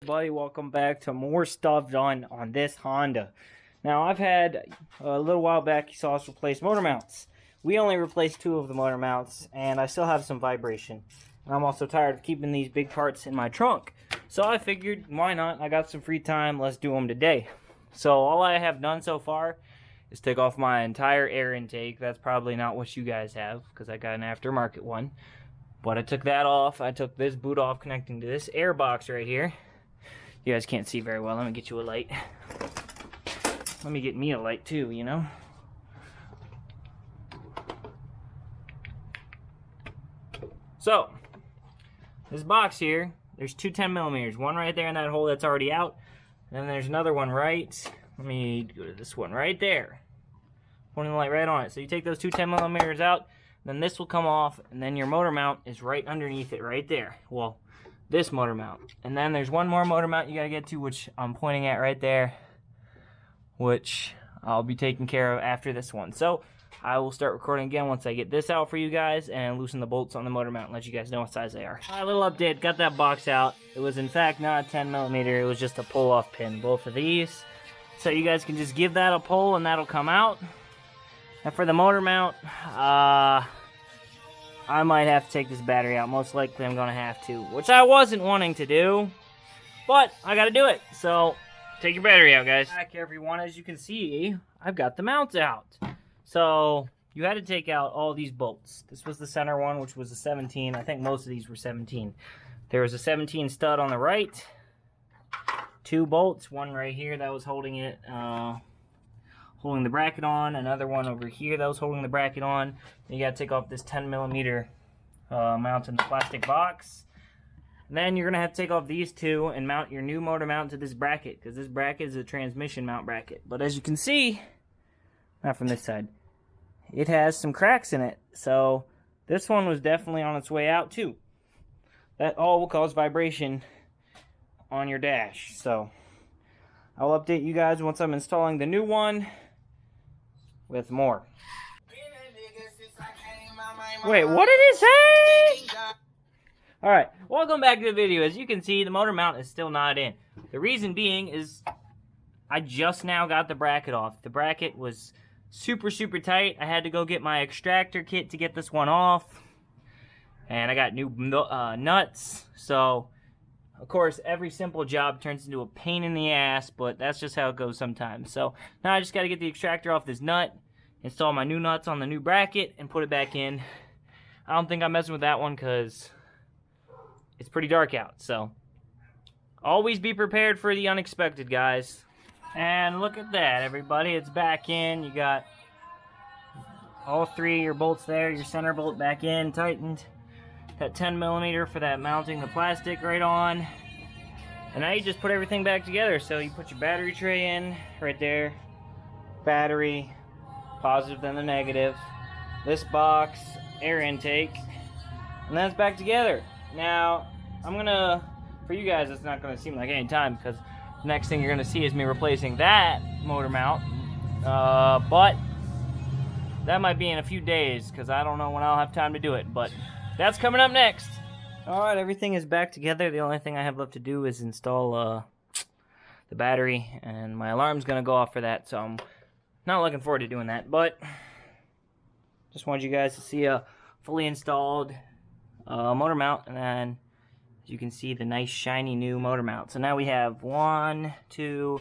Buddy, welcome back to more stuff done on this Honda. Now, I've had a little while back, you saw us replace motor mounts. We only replaced 2 of the motor mounts, and I still have some vibration. And I'm also tired of keeping these big parts in my trunk. So I figured, why not? I got some free time, let's do them today. So all I have done so far is take off my entire air intake. That's probably not what you guys have, because I got an aftermarket one. But I took that off. I took this boot off connecting to this air box right here. You guys can't see very well. Let me get you a light. Let me get me a light too, you know? So, this box here, there's 2 10mm. One right there in that hole that's already out. And then there's another one right, let me go to this one right there. Pointing the light right on it. So you take those 2 10mm out, then this will come off, and then your motor mount is right underneath it right there. Well, this motor mount. And then there's one more motor mount you gotta get to, which I'm pointing at right there, which I'll be taking care of after this one. So I will start recording again once I get this out for you guys and loosen the bolts on the motor mount and let you guys know what size they are. A little update, got that box out. It was in fact not a 10mm, it was just a pull-off pin, both of these. So you guys can just give that a pull and that'll come out. And for the motor mount, I might have to take this battery out. Most likely I'm going to have to, which I wasn't wanting to do, but I got to do it. So take your battery out, guys. Back, everyone. As you can see, I've got the mounts out. So you had to take out all these bolts. This was the center one, which was a 17. I think most of these were 17. There was a 17 stud on the right. 2 bolts, one right here that was holding it, holding the bracket on, another one over here that was holding the bracket on. You gotta take off this 10mm mount in the plastic box. And then you're gonna have to take off these 2 and mount your new motor mount to this bracket, because this bracket is a transmission mount bracket. But as you can see, not from this side, it has some cracks in it. So this one was definitely on its way out too. That all will cause vibration on your dash. So I'll update you guys once I'm installing the new one with more. Wait, what did it say? Alright, welcome back to the video. As you can see, the motor mount is still not in. The reason being is I just now got the bracket off. The bracket was super tight. I had to go get my extractor kit to get this one off. And I got new nuts. So, of course, every simple job turns into a pain in the ass, but that's just how it goes sometimes. So now I just got to get the extractor off this nut, install my new nuts on the new bracket, and put it back in. I don't think I'm messing with that one because it's pretty dark out. So always be prepared for the unexpected, guys. And look at that, everybody. It's back in. You got all 3 of your bolts there. Your center bolt back in, tightened. That 10mm for that mounting the plastic right on. And now you just put everything back together. So you put your battery tray in right there. Battery, positive then the negative. This box, air intake. And that's back together. Now, for you guys, it's not gonna seem like any time because the next thing you're gonna see is me replacing that motor mount. But that might be in a few days because I don't know when I'll have time to do it. But that's coming up next. Alright, everything is back together. The only thing I have left to do is install the battery, and my alarm's going to go off for that, so I'm not looking forward to doing that. But just wanted you guys to see a fully installed motor mount, and then as you can see, the nice shiny new motor mount. So now we have 1, 2,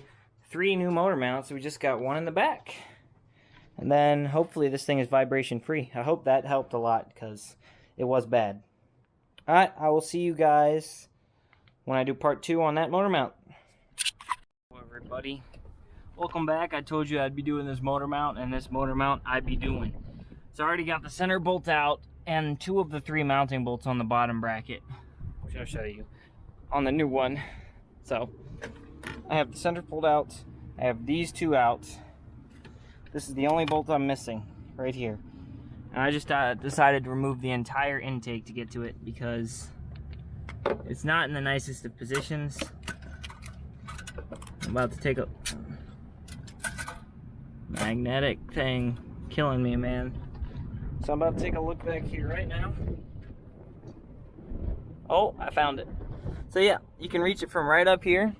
3 new motor mounts. We just got one in the back. And then hopefully this thing is vibration free. I hope that helped a lot because it was bad. Alright, I will see you guys when I do part 2 on that motor mount. Hello everybody. Welcome back. I told you I'd be doing this motor mount, and this motor mount I'd be doing. So I already got the center bolt out and 2 of the 3 mounting bolts on the bottom bracket, which I'll show you on the new one. So I have the center pulled out. I have these 2 out. This is the only bolt I'm missing right here. And I just decided to remove the entire intake to get to it because it's not in the nicest of positions. I'm about to take a magnetic thing killing me, man. So I'm about to take a look back here right now. Oh, I found it. So yeah, you can reach it from right up here.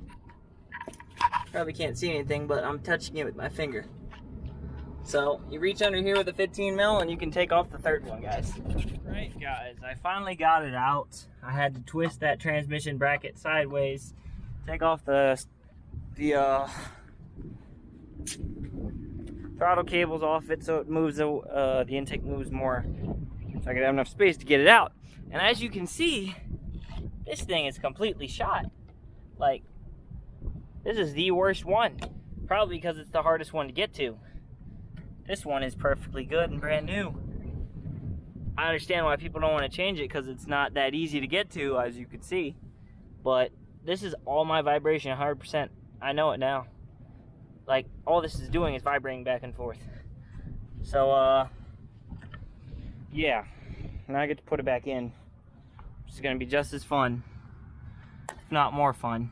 Probably can't see anything, but I'm touching it with my finger. So you reach under here with a 15 mil and you can take off the third one, guys. Right, guys, I finally got it out. I had to twist that transmission bracket sideways, take off the throttle cables off it so it moves, the intake moves more, so I can have enough space to get it out. And as you can see, this thing is completely shot. Like, this is the worst one, probably because it's the hardest one to get to. This one is perfectly good and brand new. I understand why people don't want to change it, because it's not that easy to get to, as you can see. But this is all my vibration, 100%. I know it now. Like, all this is doing is vibrating back and forth. So, yeah. Now I get to put it back in. It's going to be just as fun, if not more fun.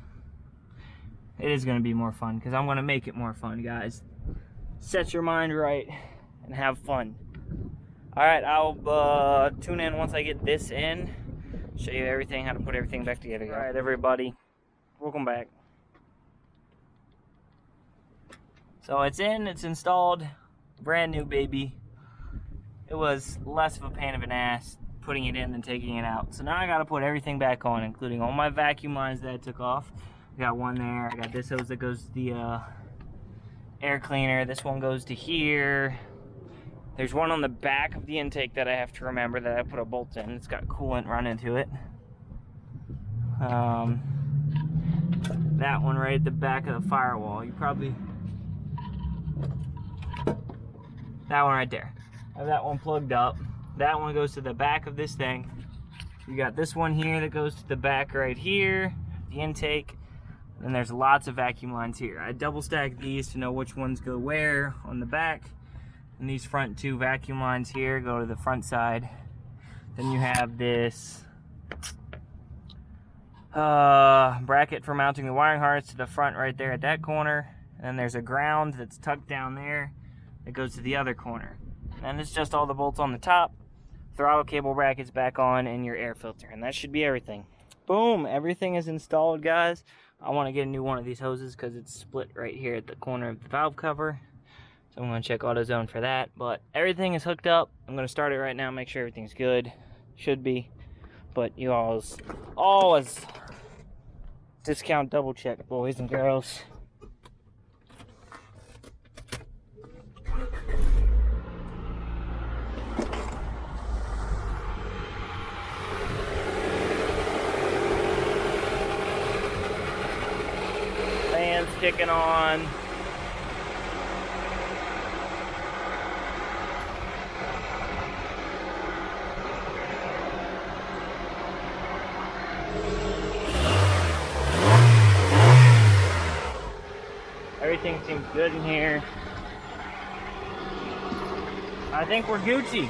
It is going to be more fun, because I'm going to make it more fun, guys. Set your mind right and have fun. Alright, I'll tune in once I get this in. Show you everything, how to put everything back together. Alright, everybody. Welcome back. So it's in, it's installed. Brand new baby. It was less of a pain of an ass putting it in than taking it out. So now I gotta put everything back on, including all my vacuum lines that I took off. I got one there. I got this hose that goes to the air cleaner. This one goes to here. There's one on the back of the intake that I have to remember that I put a bolt in. It's got coolant run into it. That one right at the back of the firewall. You probably... That one right there. I have that one plugged up. That one goes to the back of this thing. You got this one here that goes to the back right here, the intake. And there's lots of vacuum lines here. I double stack these to know which ones go where on the back. And these front two vacuum lines here go to the front side. Then you have this bracket for mounting the wiring harness to the front right there at that corner. And then there's a ground that's tucked down there that goes to the other corner. And it's just all the bolts on the top, throttle cable brackets back on, and your air filter. And that should be everything. Boom, everything is installed, guys. I want to get a new one of these hoses because it's split right here at the corner of the valve cover. So I'm going to check AutoZone for that. But everything is hooked up. I'm going to start it right now, make sure everything's good. Should be. But you always discount double check, boys and girls. Fans kicking on. Everything seems good in here. I think we're Gucci.